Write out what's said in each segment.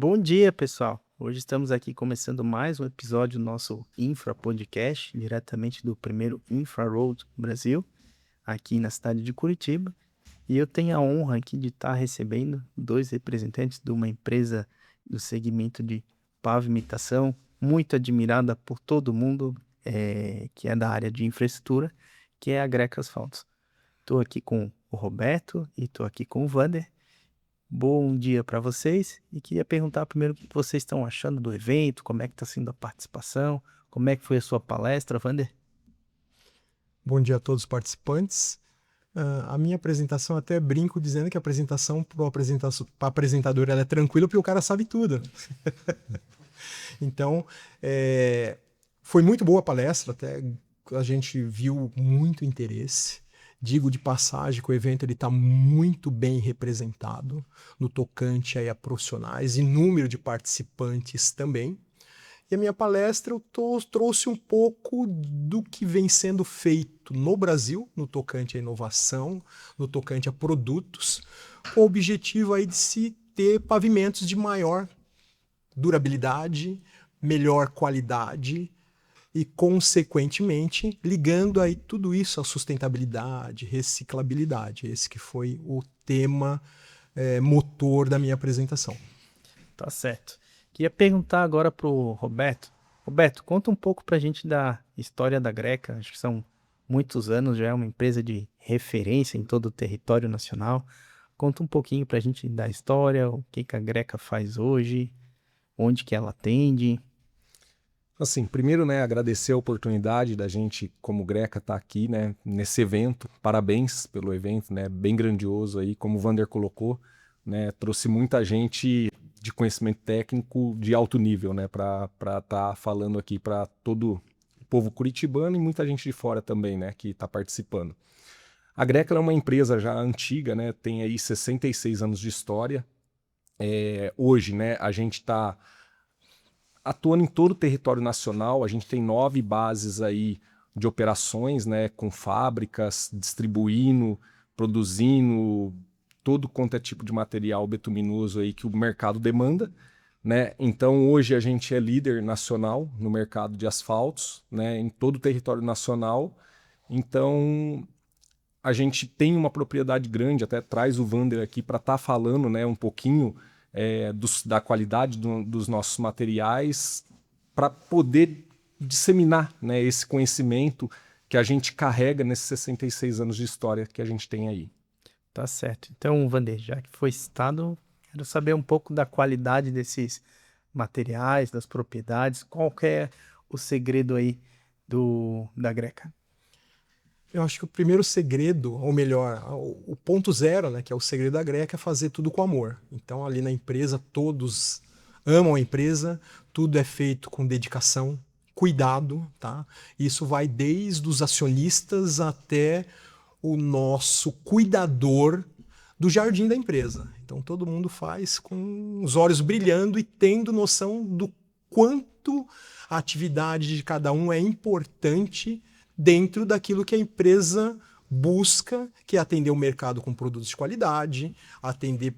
Bom dia, pessoal. Hoje estamos aqui começando mais um episódio do nosso Infra Podcast, diretamente do primeiro Infra Road Brasil, aqui na cidade de Curitiba. E eu tenho a honra aqui de estar recebendo dois representantes de uma empresa do segmento de pavimentação, muito admirada por todo mundo, que é da área de infraestrutura, que é a Greca Asfaltos. Estou aqui com o Roberto e estou aqui com o Vander. Bom dia para vocês e queria perguntar primeiro o que vocês estão achando do evento, como é que está sendo a participação, como é que foi a sua palestra, Vander? Bom dia a todos os participantes. A minha apresentação, até brinco dizendo que a apresentação para o apresentador ela é tranquila porque o cara sabe tudo. Então, foi muito boa a palestra, até a gente viu muito interesse. Digo de passagem que o evento está muito bem representado no tocante aí a profissionais e número de participantes também. E a minha palestra eu trouxe um pouco do que vem sendo feito no Brasil, no tocante à inovação, no tocante a produtos, com o objetivo aí de se ter pavimentos de maior durabilidade, melhor qualidade e, consequentemente, ligando aí tudo isso à sustentabilidade, reciclabilidade. Esse que foi o tema motor da minha apresentação. Tá certo. Queria perguntar agora para o Roberto. Roberto, conta um pouco para a gente da história da Greca. Acho que são muitos anos, já é uma empresa de referência em todo o território nacional. Conta um pouquinho para a gente da história, o que a Greca faz hoje, onde que ela atende. Assim, primeiro, né, agradecer a oportunidade da gente, como Greca, estar aqui, né, nesse evento. Parabéns pelo evento, né, bem grandioso aí, como o Vander colocou, né, trouxe muita gente de conhecimento técnico de alto nível, né, para estar falando aqui para todo o povo curitibano e muita gente de fora também, né, que está participando. A Greca é uma empresa já antiga, né, tem aí 66 anos de história. Hoje, né, a gente está atuando em todo o território nacional. A gente tem 9 bases aí de operações, né, com fábricas, distribuindo, produzindo todo quanto é tipo de material betuminoso aí que o mercado demanda, né? Então hoje a gente é líder nacional no mercado de asfaltos, né, em todo o território nacional. Então a gente tem uma propriedade grande, até traz o Vander aqui para estar falando, né, um pouquinho da qualidade dos nossos materiais, para poder disseminar, né, esse conhecimento que a gente carrega nesses 66 anos de história que a gente tem aí. Tá certo. Então, Vander, já que foi citado, quero saber um pouco da qualidade desses materiais, das propriedades. Qual que é o segredo aí da Greca? Eu acho que o primeiro segredo, ou melhor, o ponto zero, né, que é o segredo da Greca, é fazer tudo com amor. Então, ali na empresa, todos amam a empresa, tudo é feito com dedicação, cuidado, tá? Isso vai desde os acionistas até o nosso cuidador do jardim da empresa. Então, todo mundo faz com os olhos brilhando e tendo noção do quanto a atividade de cada um é importante dentro daquilo que a empresa busca, que é atender o mercado com produtos de qualidade, atender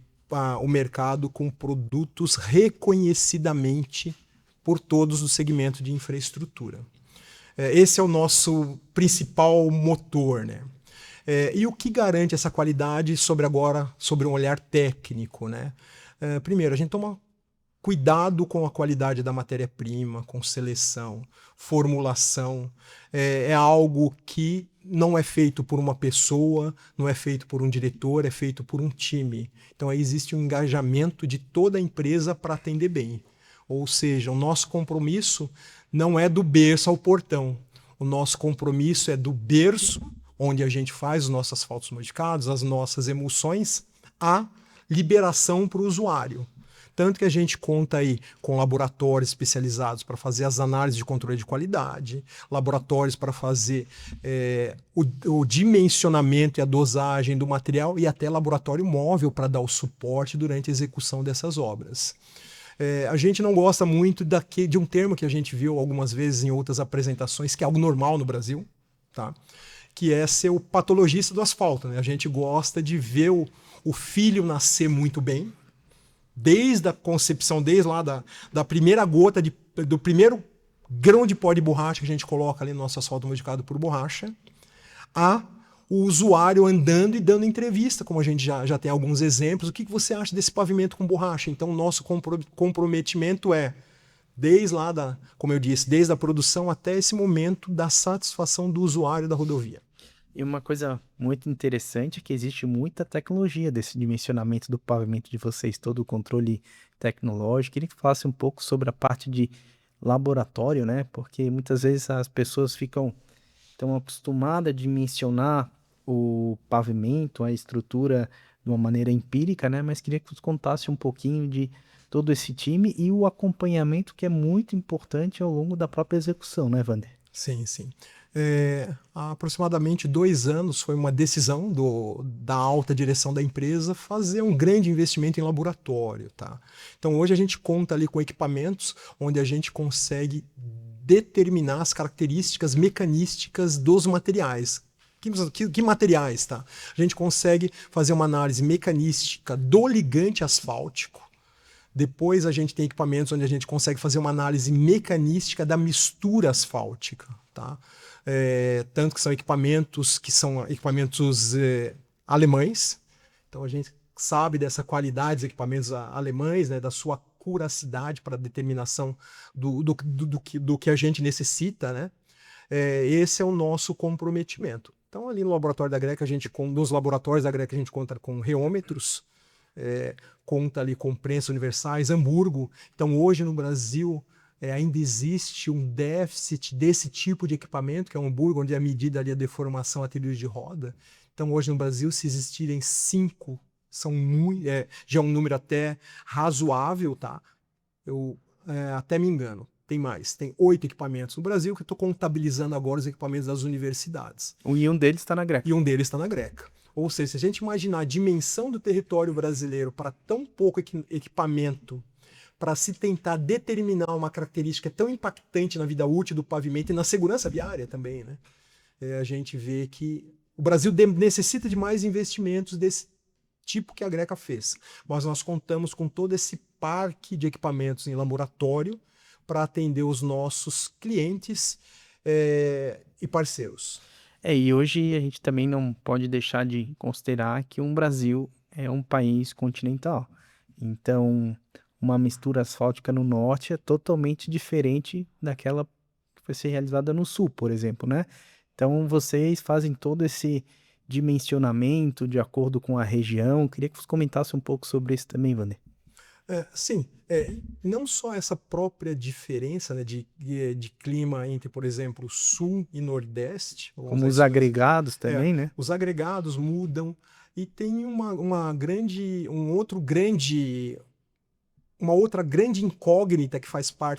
o mercado com produtos reconhecidamente por todos do segmento de infraestrutura. Esse é o nosso principal motor, né? E o que garante essa qualidade sobre um olhar técnico, né? Primeiro, a gente toma cuidado com a qualidade da matéria-prima, com seleção, formulação. É algo que não é feito por uma pessoa, não é feito por um diretor, é feito por um time. Então aí existe um engajamento de toda a empresa para atender bem. Ou seja, o nosso compromisso não é do berço ao portão. O nosso compromisso é do berço, onde a gente faz os nossos asfaltos modificados, as nossas emulsões, a liberação para o usuário. Tanto que a gente conta aí com laboratórios especializados para fazer as análises de controle de qualidade, laboratórios para fazer o dimensionamento e a dosagem do material e até laboratório móvel para dar o suporte durante a execução dessas obras. A gente não gosta muito de um termo que a gente viu algumas vezes em outras apresentações, que é algo normal no Brasil, tá? Que é ser o patologista do asfalto, né? A gente gosta de ver o filho nascer muito bem, desde a concepção, desde lá da primeira gota, do primeiro grão de pó de borracha que a gente coloca ali no nosso asfalto modificado por borracha, a o usuário andando e dando entrevista, como a gente já tem alguns exemplos. O que você acha desse pavimento com borracha? Então, o nosso comprometimento é, desde lá, como eu disse, desde a produção até esse momento da satisfação do usuário da rodovia. E uma coisa muito interessante é que existe muita tecnologia desse dimensionamento do pavimento de vocês, todo o controle tecnológico. Queria que falasse um pouco sobre a parte de laboratório, né? Porque muitas vezes as pessoas ficam tão acostumadas a dimensionar o pavimento, a estrutura de uma maneira empírica, né? Mas queria que você contasse um pouquinho de todo esse time e o acompanhamento que é muito importante ao longo da própria execução, né, Wander? Sim, sim. Há aproximadamente 2 anos foi uma decisão da alta direção da empresa fazer um grande investimento em laboratório, tá? Então hoje a gente conta ali com equipamentos onde a gente consegue determinar as características mecanísticas dos materiais. Que materiais, tá? A gente consegue fazer uma análise mecanística do ligante asfáltico. Depois a gente tem equipamentos onde a gente consegue fazer uma análise mecanística da mistura asfáltica, tá? Tanto que são equipamentos alemães. Então a gente sabe dessa qualidade dos equipamentos alemães, né, da sua curacidade para determinação do que a gente necessita, né? Esse é o nosso comprometimento. Então ali no laboratório da Greca, nos laboratórios da Greca a gente conta com reômetros, conta ali com prensas universais, Hamburgo. Então hoje no Brasil ainda existe um déficit desse tipo de equipamento, que é o Hamburgo, onde é medida ali a deformação a trilhos de roda. Então hoje no Brasil, se existirem 5, já é um número até razoável, tá? Eu até me engano. Tem mais, tem 8 equipamentos no Brasil, que eu estou contabilizando agora os equipamentos das universidades. E um deles está na Greca. E um deles está na Greca. Ou seja, se a gente imaginar a dimensão do território brasileiro para tão pouco equipamento, para se tentar determinar uma característica tão impactante na vida útil do pavimento e na segurança viária também, né? A gente vê que o Brasil necessita de mais investimentos desse tipo que a Greca fez. Mas nós contamos com todo esse parque de equipamentos em laboratório para atender os nossos clientes e parceiros. E hoje a gente também não pode deixar de considerar que o Brasil é um país continental. Então, uma mistura asfáltica no norte é totalmente diferente daquela que vai ser realizada no sul, por exemplo, né? Então, vocês fazem todo esse dimensionamento de acordo com a região. Queria que você comentasse um pouco sobre isso também, Wander. Sim, não só essa própria diferença, né, de clima entre, por exemplo, sul e nordeste. Como os agregados também, né? Os agregados mudam e tem uma outra grande incógnita que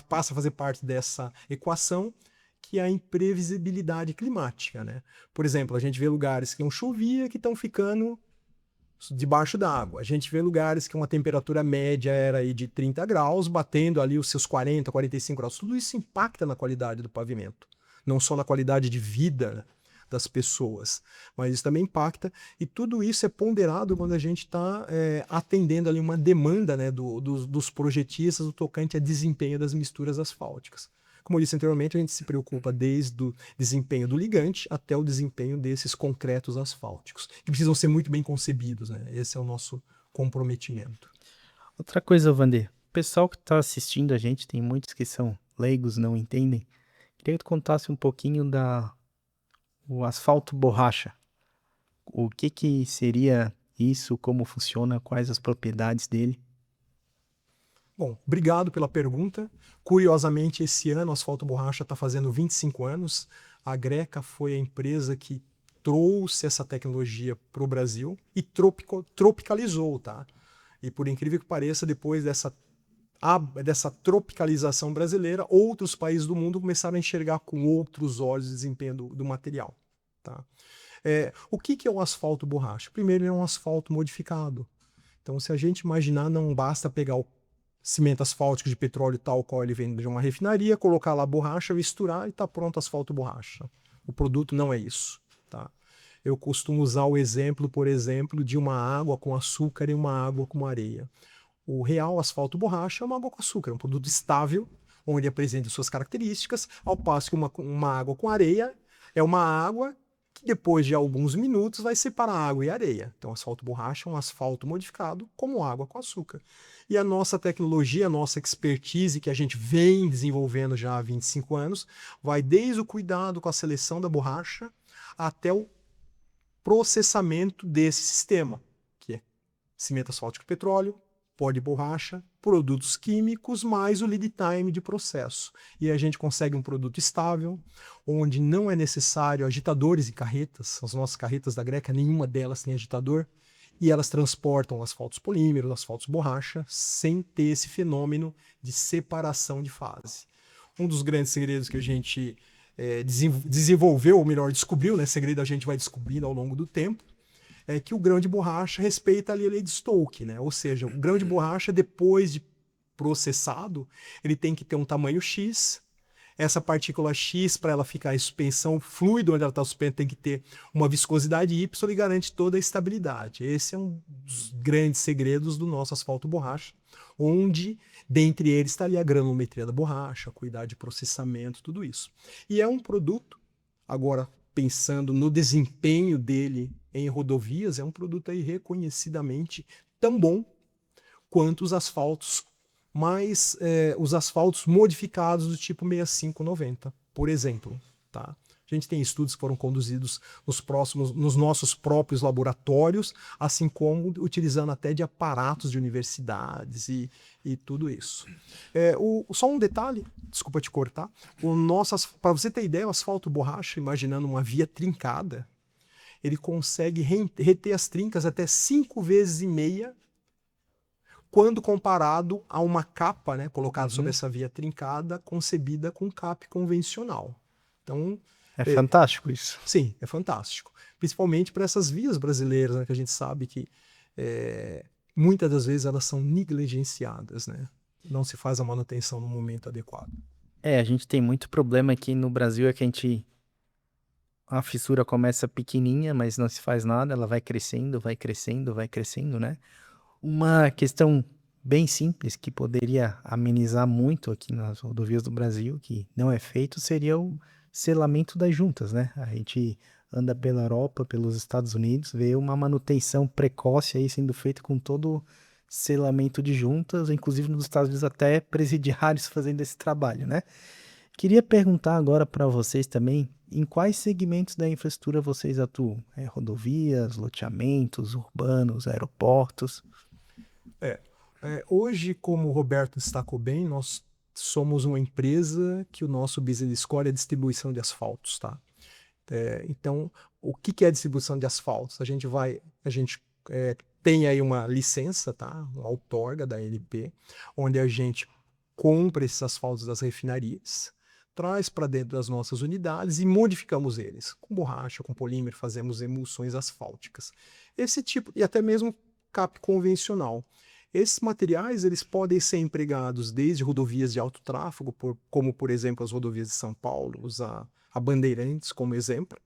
passa a fazer parte dessa equação, que é a imprevisibilidade climática, né? Por exemplo, a gente vê lugares que não chovia que estão ficando debaixo d'água. A gente vê lugares que uma temperatura média era aí de 30 graus, batendo ali os seus 40, 45 graus. Tudo isso impacta na qualidade do pavimento. Não só na qualidade de vida das pessoas, mas isso também impacta. E tudo isso é ponderado quando a gente está atendendo ali uma demanda, né, dos projetistas no tocante a desempenho das misturas asfálticas. Como eu disse anteriormente, a gente se preocupa desde o desempenho do ligante até o desempenho desses concretos asfálticos, que precisam ser muito bem concebidos, né? Esse é o nosso comprometimento. Outra coisa, Wander, o pessoal que está assistindo a gente, tem muitos que são leigos, não entendem. Queria que tu contasse um pouquinho o asfalto borracha. O que seria isso, como funciona, quais as propriedades dele? Bom, obrigado pela pergunta. Curiosamente, esse ano o Asfalto Borracha está fazendo 25 anos. A Greca foi a empresa que trouxe essa tecnologia para o Brasil e tropicalizou, tá? E por incrível que pareça, depois dessa tropicalização brasileira, outros países do mundo começaram a enxergar com outros olhos o desempenho do material, tá? O que é o asfalto borracha? Primeiro, ele é um asfalto modificado. Então, se a gente imaginar, não basta pegar o cimento asfáltico de petróleo tal qual ele vem de uma refinaria, colocar lá borracha, misturar e está pronto asfalto borracha. O produto não é isso, tá? Eu costumo usar o exemplo, por exemplo, de uma água com açúcar e uma água com areia. O real asfalto borracha é uma água com açúcar, é um produto estável, onde apresenta suas características, ao passo que uma água com areia é uma água que depois de alguns minutos vai separar água e areia. Então, asfalto borracha é um asfalto modificado como água com açúcar. E a nossa tecnologia, a nossa expertise que a gente vem desenvolvendo já há 25 anos, vai desde o cuidado com a seleção da borracha até o processamento desse sistema, que é cimento asfáltico de petróleo, pó de borracha, produtos químicos, mais o lead time de processo. E a gente consegue um produto estável, onde não é necessário agitadores e carretas. As nossas carretas da Greca, nenhuma delas tem agitador, e elas transportam asfaltos polímeros, asfaltos borracha, sem ter esse fenômeno de separação de fase. Um dos grandes segredos que a gente desenvolveu, ou melhor, descobriu, né? Segredo a gente vai descobrindo ao longo do tempo, é que o grão de borracha respeita ali a lei de Stokes, né? Ou seja, o grão de borracha, depois de processado, ele tem que ter um tamanho X. Essa partícula X, para ela ficar em suspensão, o fluido onde ela está suspensa tem que ter uma viscosidade Y e garante toda a estabilidade. Esse é um dos grandes segredos do nosso asfalto borracha, onde, dentre eles, está ali a granulometria da borracha, cuidar de processamento, tudo isso. E é um produto, agora pensando no desempenho dele em rodovias, é um produto aí reconhecidamente tão bom quanto os asfaltos, mas os asfaltos modificados do tipo 6590, por exemplo. Tá? A gente tem estudos que foram conduzidos nos nossos próprios laboratórios, assim como utilizando até de aparatos de universidades e tudo isso. Só um detalhe, desculpa te cortar, para você ter ideia, o asfalto borracha, imaginando uma via trincada, ele consegue reter as trincas até 5,5 vezes, quando comparado a uma capa, né, colocada sobre essa via trincada, concebida com CAP convencional. Então, É fantástico isso. Sim, é fantástico. Principalmente para essas vias brasileiras, né, que a gente sabe que muitas das vezes elas são negligenciadas, né? Não se faz a manutenção no momento adequado. A gente tem muito problema aqui no Brasil, é que a fissura começa pequenininha, mas não se faz nada, ela vai crescendo, vai crescendo, vai crescendo, né? Uma questão bem simples que poderia amenizar muito aqui nas rodovias do Brasil, que não é feito, seria o selamento das juntas, né? A gente anda pela Europa, pelos Estados Unidos, vê uma manutenção precoce aí sendo feita com todo selamento de juntas, inclusive nos Estados Unidos até presidiários fazendo esse trabalho, né? Queria perguntar agora para vocês também, em quais segmentos da infraestrutura vocês atuam? Rodovias, loteamentos, urbanos, aeroportos? Hoje, como o Roberto destacou bem, nós somos uma empresa que o nosso business score é distribuição de asfaltos, tá? Então, o que é distribuição de asfaltos? A gente tem aí uma licença, tá? Uma outorga da ANP, onde a gente compra esses asfaltos das refinarias, traz para dentro das nossas unidades e modificamos eles. Com borracha, com polímero, fazemos emulsões asfálticas. Esse tipo, e até mesmo CAP convencional. Esses materiais eles podem ser empregados desde rodovias de alto tráfego, como por exemplo as rodovias de São Paulo, usar a Bandeirantes como exemplo,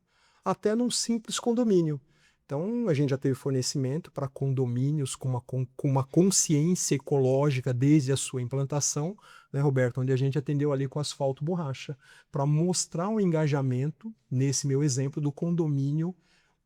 até num simples condomínio. Então a gente já teve fornecimento para condomínios com uma consciência ecológica desde a sua implantação, né, Roberto, onde a gente atendeu ali com asfalto borracha, para mostrar o engajamento, nesse meu exemplo, do condomínio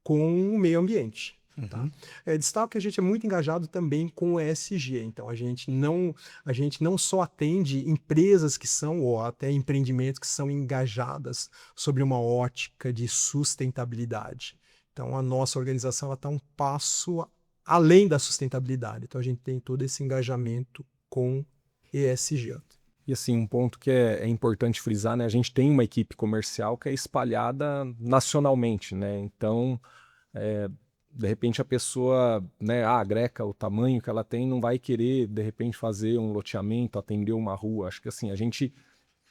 com o meio ambiente. Tá? Destaco que a gente é muito engajado também com o ESG, então a gente não só atende empresas que são, ou até empreendimentos que são engajadas sobre uma ótica de sustentabilidade. Então a nossa organização está um passo além da sustentabilidade, então a gente tem todo esse engajamento com ESG. E assim, um ponto que é importante frisar, né? A gente tem uma equipe comercial que é espalhada nacionalmente, né? Então, de repente a pessoa, né, a Greca, o tamanho que ela tem, não vai querer, de repente, fazer um loteamento, atender uma rua. Acho que assim, a gente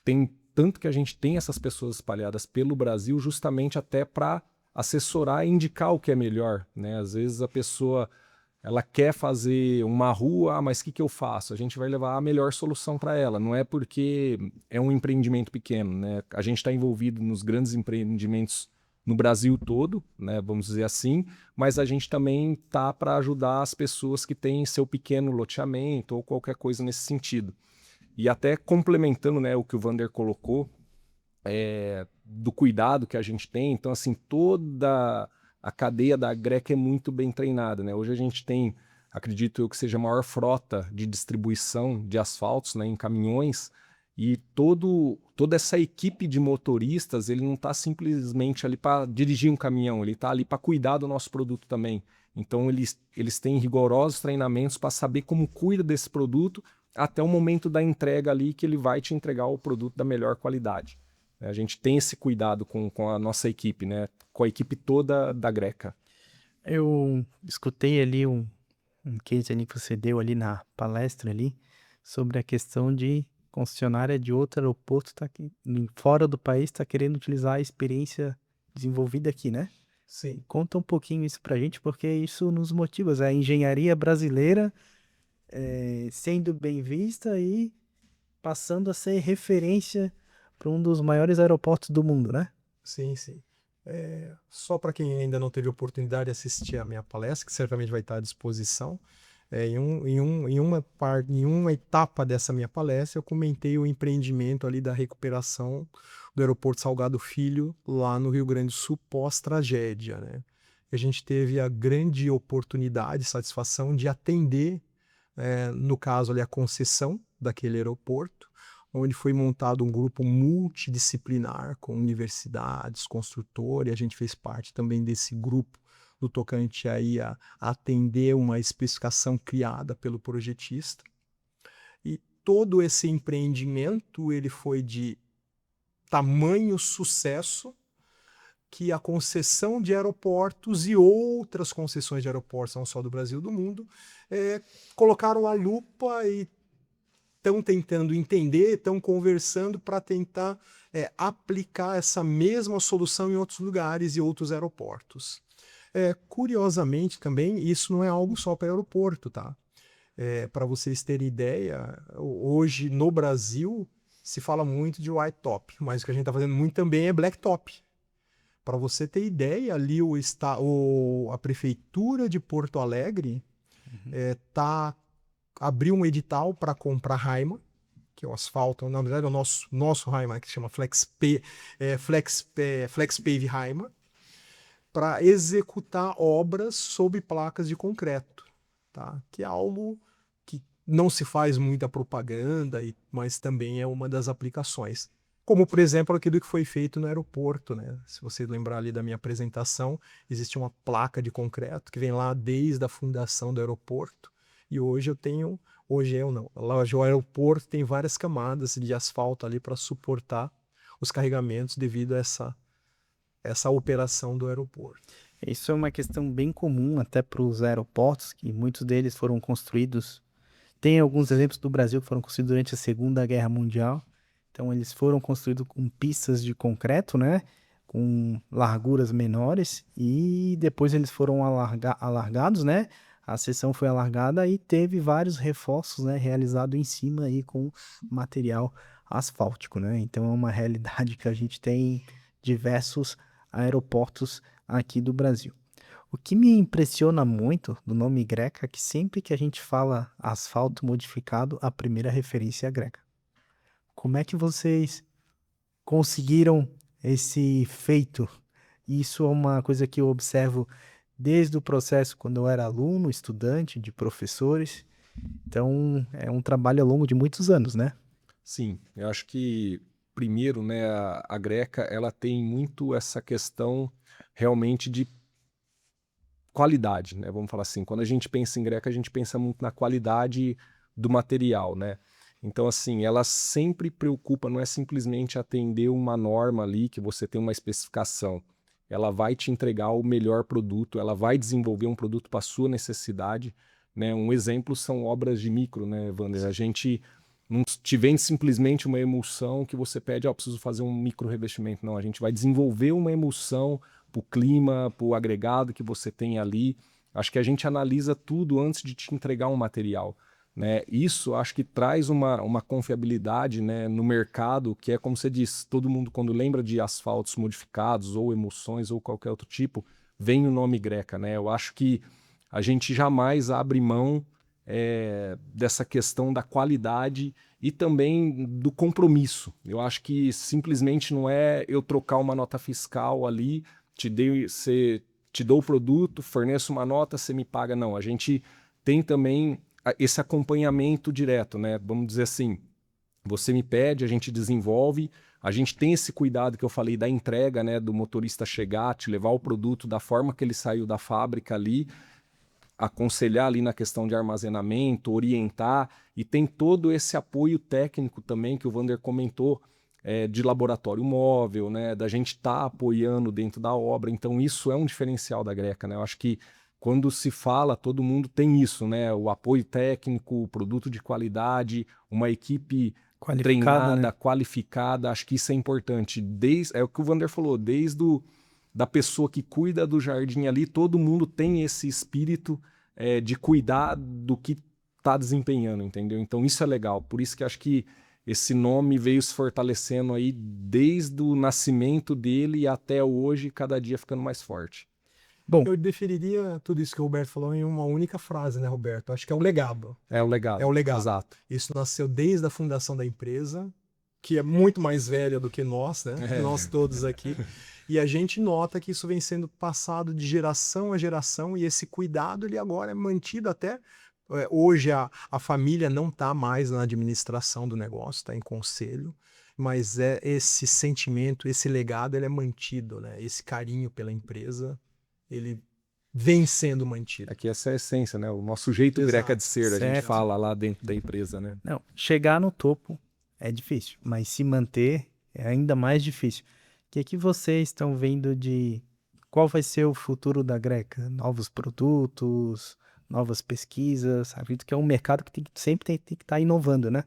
tem, tanto que a gente tem essas pessoas espalhadas pelo Brasil justamente até para assessorar e indicar o que é melhor, né? Às vezes a pessoa, ela quer fazer uma rua, mas o que eu faço? A gente vai levar a melhor solução para ela, não é porque é um empreendimento pequeno, né? A gente está envolvido nos grandes empreendimentos no Brasil todo, né, vamos dizer assim, mas a gente também tá para ajudar as pessoas que têm seu pequeno loteamento ou qualquer coisa nesse sentido. E até complementando, né, o que o Vander colocou, do cuidado que a gente tem, então assim, toda a cadeia da Greca é muito bem treinada, né? Hoje a gente tem, acredito eu, que seja a maior frota de distribuição de asfaltos, né, em caminhões, e toda essa equipe de motoristas, ele não está simplesmente ali para dirigir um caminhão, ele está ali para cuidar do nosso produto também. Então eles têm rigorosos treinamentos para saber como cuida desse produto até o momento da entrega ali, que ele vai te entregar o produto da melhor qualidade. A gente tem esse cuidado com a nossa equipe, né? Com a equipe toda da Greca. Eu escutei ali um case ali que você deu ali na palestra ali, sobre a questão de concessionária de outro aeroporto tá aqui, fora do país, está querendo utilizar a experiência desenvolvida aqui, né? Sim. Conta um pouquinho isso pra gente, porque isso nos motiva. A engenharia brasileira sendo bem vista e passando a ser referência para um dos maiores aeroportos do mundo, né? Sim, sim. Só para quem ainda não teve oportunidade de assistir a minha palestra, que certamente vai estar à disposição, em uma etapa dessa minha palestra, eu comentei o empreendimento ali da recuperação do Aeroporto Salgado Filho, lá no Rio Grande do Sul, pós-tragédia, né? A gente teve a grande oportunidade, satisfação de atender, no caso ali, a concessão daquele aeroporto, onde foi montado um grupo multidisciplinar com universidades, construtor, e a gente fez parte também desse grupo no tocante aí a atender uma especificação criada pelo projetista. E todo esse empreendimento ele foi de tamanho sucesso que a concessão de aeroportos e outras concessões de aeroportos, não só do Brasil, do mundo, colocaram a lupa e estão tentando entender, estão conversando para tentar aplicar essa mesma solução em outros lugares e outros aeroportos. Curiosamente também, isso não é algo só para aeroporto, tá? Para vocês terem ideia, hoje no Brasil se fala muito de white top, mas o que a gente está fazendo muito também é black top. Para você ter ideia, ali a Prefeitura de Porto Alegre abriu um edital para comprar Raima, que é o asfalto, na verdade é o nosso Raima, que se chama FlexPave Raima, para executar obras sob placas de concreto, tá? Que é algo que não se faz muita propaganda, mas também é uma das aplicações. Como, por exemplo, aquilo que foi feito no aeroporto, né? Se você lembrar ali da minha apresentação, existe uma placa de concreto que vem lá desde a fundação do aeroporto, e hoje o aeroporto tem várias camadas de asfalto ali para suportar os carregamentos devido a essa operação do aeroporto. Isso é uma questão bem comum até para os aeroportos, que muitos deles foram construídos. Tem alguns exemplos do Brasil que foram construídos durante a Segunda Guerra Mundial. Então, eles foram construídos com pistas de concreto, né? Com larguras menores, e depois eles foram alargados, né? A seção foi alargada e teve vários reforços, né? Realizados em cima aí com material asfáltico, né? Então, é uma realidade que a gente tem em diversos aeroportos aqui do Brasil. O que me impressiona muito do nome Greca é que sempre que a gente fala asfalto modificado, a primeira referência é a Greca. Como é que vocês conseguiram esse feito? Isso é uma coisa que eu observo desde o processo quando eu era aluno, estudante, de professores. Então, é um trabalho ao longo de muitos anos, né? Sim, eu acho que primeiro, né, a Greca, ela tem muito essa questão realmente de qualidade, né? Vamos falar assim, quando a gente pensa em Greca, a gente pensa muito na qualidade do material, né? Então, assim, ela sempre preocupa, não é simplesmente atender uma norma ali, que você tem uma especificação. Ela vai te entregar o melhor produto, ela vai desenvolver um produto para a sua necessidade, né? Um exemplo são obras de micro, né, Wander? A gente não te vende simplesmente uma emulsão que você pede, preciso fazer um micro revestimento. Não, a gente vai desenvolver uma emulsão para o clima, para o agregado que você tem ali. Acho que a gente analisa tudo antes de te entregar um material. né? Isso acho que traz uma confiabilidade, né, no mercado, que é como você disse, todo mundo quando lembra de asfaltos modificados ou emoções ou qualquer outro tipo, vem o nome Greca, né? Eu acho que a gente jamais abre mão dessa questão da qualidade e também do compromisso. Eu acho que simplesmente não é eu trocar uma nota fiscal ali, te dou o produto, forneço uma nota, você me paga. Não, a gente tem também esse acompanhamento direto, né? Vamos dizer assim, você me pede, a gente desenvolve, a gente tem esse cuidado que eu falei da entrega, né? Do motorista chegar, te levar o produto da forma que ele saiu da fábrica ali, aconselhar ali na questão de armazenamento, orientar, e tem todo esse apoio técnico também que o Wander comentou, de laboratório móvel, né, da gente estar apoiando dentro da obra. Então isso é um diferencial da Greca, né? Eu acho que quando se fala, todo mundo tem isso, né? O apoio técnico, o produto de qualidade, uma equipe Qualificada, treinada, né? qualificada, acho que isso é importante. É o que o Wander falou, da pessoa que cuida do jardim ali, todo mundo tem esse espírito de cuidar do que está desempenhando, entendeu? Então isso é legal. Por isso que acho que esse nome veio se fortalecendo aí desde o nascimento dele e até hoje, cada dia ficando mais forte. Bom, Eu definiria tudo isso que o Roberto falou em uma única frase, né, Roberto? Acho que é um legado. É o legado. É o legado. Exato. Isso nasceu desde a fundação da empresa, que é muito mais velha do que nós, né? Nós todos aqui. E a gente nota que isso vem sendo passado de geração a geração e esse cuidado ele agora é mantido até. Hoje a família não está mais na administração do negócio, está em conselho, mas esse sentimento, esse legado, ele é mantido, né? Esse carinho pela empresa, ele vem sendo mantido. É que essa é a essência, né? O nosso jeito Exato. Greca de ser, a gente Certo. fala lá dentro da empresa, né? não, chegar no topo é difícil, mas se manter é ainda mais difícil. O que vocês estão vendo de qual vai ser o futuro da Greca? Novos produtos, novas pesquisas? Acredito que é um mercado que sempre tem que estar inovando, né?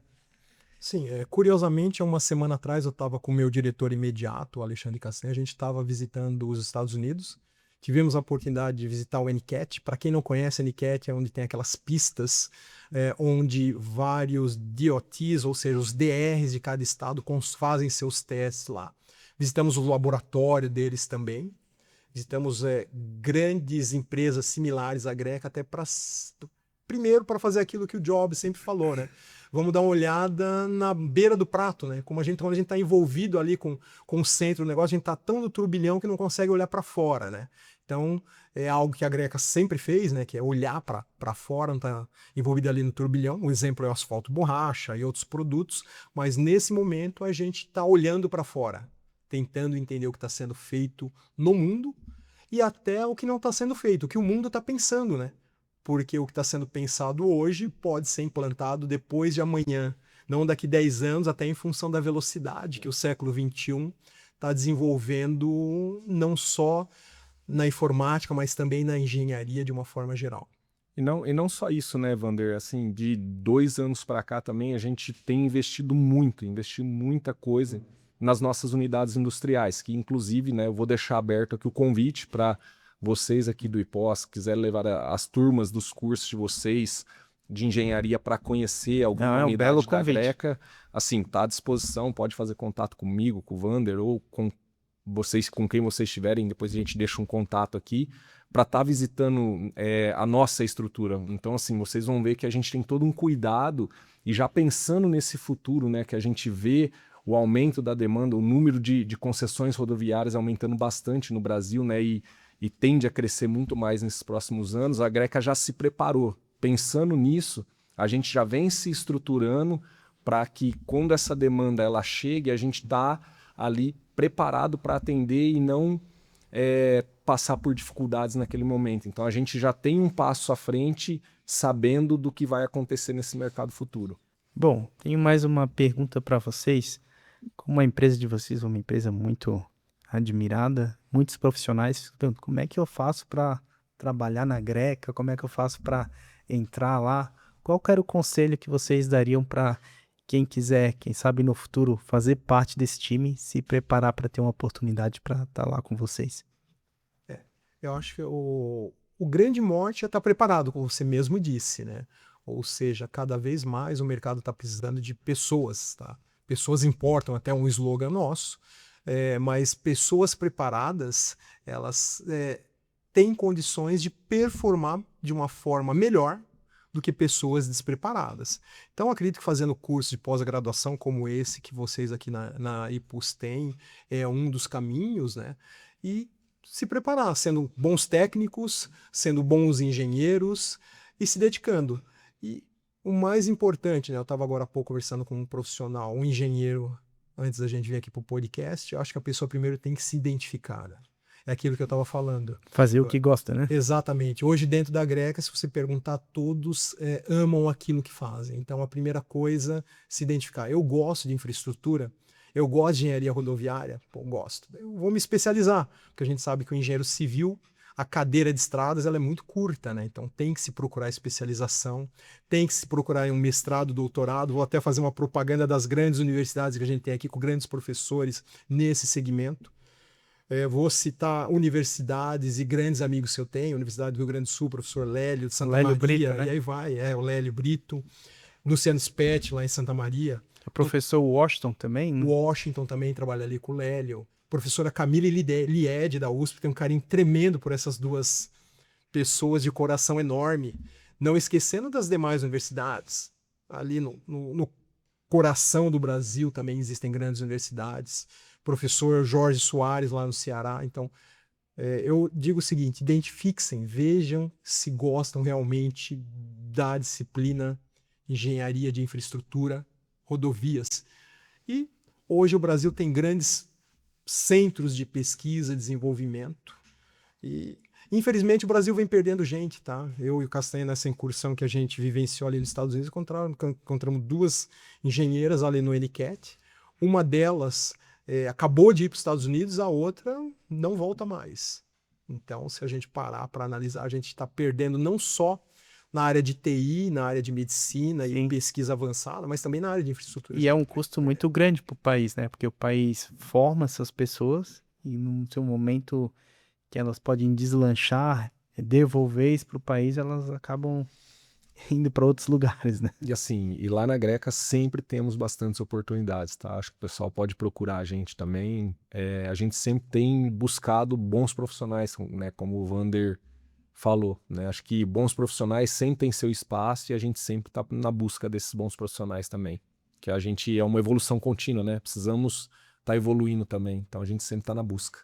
Sim, curiosamente, há uma semana atrás eu estava com o meu diretor imediato, o Alexandre Castanha, a gente estava visitando os Estados Unidos, tivemos a oportunidade de visitar o NCAT. Para quem não conhece, a NCAT é onde tem aquelas pistas, onde vários DOTs, ou seja, os DRs de cada estado, fazem seus testes lá. Visitamos o laboratório deles também, visitamos grandes empresas similares à Greca, até primeiro para fazer aquilo que o Jobs sempre falou, né? Vamos dar uma olhada na beira do prato, né? Quando a gente está envolvido ali com o centro do negócio, a gente está tão no turbilhão que não consegue olhar para fora, né? Então, é algo que a Greca sempre fez, né? Que é olhar para fora, não está envolvido ali no turbilhão. Um exemplo é o asfalto borracha e outros produtos, mas nesse momento a gente está olhando para fora, tentando entender o que está sendo feito no mundo e até o que não está sendo feito, o que o mundo está pensando, né? Porque o que está sendo pensado hoje pode ser implantado depois de amanhã, não daqui 10 anos, até em função da velocidade que o século XXI está desenvolvendo, não só na informática, mas também na engenharia de uma forma geral. E não só isso, né, Wander? Assim, de 2 anos para cá também a gente tem investido muita coisa nas nossas unidades industriais, que inclusive, né, eu vou deixar aberto aqui o convite para vocês aqui do IPOS, quiserem levar as turmas dos cursos de vocês de engenharia para conhecer alguma unidade belo da convite. Greca, assim, tá à disposição, pode fazer contato comigo, com o Wander ou com vocês, com quem vocês estiverem, depois a gente deixa um contato aqui para estar visitando a nossa estrutura. Então, assim, vocês vão ver que a gente tem todo um cuidado e já pensando nesse futuro, né, que a gente vê o aumento da demanda, o número de concessões rodoviárias aumentando bastante no Brasil, né, e tende a crescer muito mais nesses próximos anos, a Greca já se preparou. Pensando nisso, a gente já vem se estruturando para que quando essa demanda ela chegue, a gente está ali preparado para atender e não passar por dificuldades naquele momento. Então a gente já tem um passo à frente sabendo do que vai acontecer nesse mercado futuro. Bom, tenho mais uma pergunta para vocês. Como a empresa de vocês é uma empresa muito admirada, muitos profissionais, como é que eu faço para trabalhar na Greca? Como é que eu faço para entrar lá? Qual que era o conselho que vocês dariam para quem quiser, quem sabe no futuro, fazer parte desse time, se preparar para ter uma oportunidade para estar lá com vocês? Eu acho que o grande mote é estar preparado, como você mesmo disse, né? ou seja, cada vez mais o mercado está precisando de pessoas, tá? Pessoas importam, até um slogan nosso, mas pessoas preparadas, elas têm condições de performar de uma forma melhor do que pessoas despreparadas. Então, acredito que fazendo curso de pós-graduação como esse que vocês aqui na IPUS têm, é um dos caminhos, né? E se preparar, sendo bons técnicos, sendo bons engenheiros e se dedicando. E o mais importante, né? Eu estava agora há pouco conversando com um profissional, um engenheiro, antes da gente vir aqui para o podcast, eu acho que a pessoa primeiro tem que se identificar, né? É aquilo que eu estava falando. Fazer o que gosta, né? Exatamente. Hoje, dentro da Greca, se você perguntar, todos amam aquilo que fazem. Então, a primeira coisa, se identificar. Eu gosto de infraestrutura, eu gosto de engenharia rodoviária, pô, gosto. Eu vou me especializar, porque a gente sabe que o engenheiro civil, a cadeira de estradas, ela é muito curta, né? Então, tem que se procurar especialização, tem que se procurar um mestrado, doutorado. Vou até fazer uma propaganda das grandes universidades que a gente tem aqui, com grandes professores nesse segmento. Vou citar universidades e grandes amigos que eu tenho, Universidade do Rio Grande do Sul, professor Lélio de Santa Lélio Maria, Brito, né? e aí vai, o Lélio Brito, Luciano Spetti, lá em Santa Maria, O professor Washington também, né? Washington também trabalha ali com o Lélio, professora Camille Lied, da USP, tem um carinho tremendo por essas duas pessoas de coração enorme, não esquecendo das demais universidades, ali no coração do Brasil também existem grandes universidades, professor Jorge Soares lá no Ceará. Então, eu digo o seguinte, identifiquem, vejam se gostam realmente da disciplina engenharia de infraestrutura, rodovias. E hoje o Brasil tem grandes centros de pesquisa e desenvolvimento. E, infelizmente, o Brasil vem perdendo gente, tá? Eu e o Castanha, nessa incursão que a gente vivenciou ali nos Estados Unidos, encontramos duas engenheiras ali no NCAT. Uma delas acabou de ir para os Estados Unidos, a outra não volta mais. Então, se a gente parar para analisar, a gente está perdendo não só na área de TI, na área de medicina Sim. e pesquisa avançada, mas também na área de infraestrutura. E é um custo muito grande para o país, né? Porque o país forma essas pessoas e no seu momento que elas podem deslanchar, devolver isso para o país, elas acabam indo para outros lugares, né? E assim, e lá na Greca sempre temos bastantes oportunidades, tá? Acho que o pessoal pode procurar a gente também. A gente sempre tem buscado bons profissionais, né? Como o Vander falou, né? Acho que bons profissionais sempre têm seu espaço e a gente sempre está na busca desses bons profissionais também. Que a gente é uma evolução contínua, né? Precisamos estar evoluindo também. Então a gente sempre está na busca.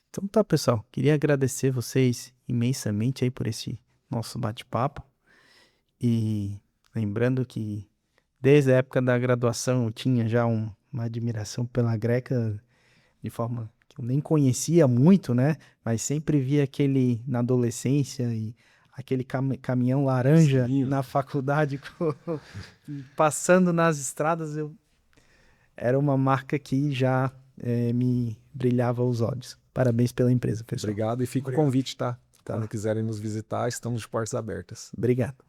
Então tá, pessoal. Queria agradecer vocês imensamente aí por esse nosso bate-papo. E lembrando que desde a época da graduação eu tinha já uma admiração pela Greca de forma que eu nem conhecia muito, né? Mas sempre via aquele na adolescência e aquele caminhão laranja Sim. na faculdade passando nas estradas. Era uma marca que já me brilhava os olhos. Parabéns pela empresa, pessoal. Obrigado e fica o convite, tá? Quando quiserem nos visitar, estamos de portas abertas. Obrigado.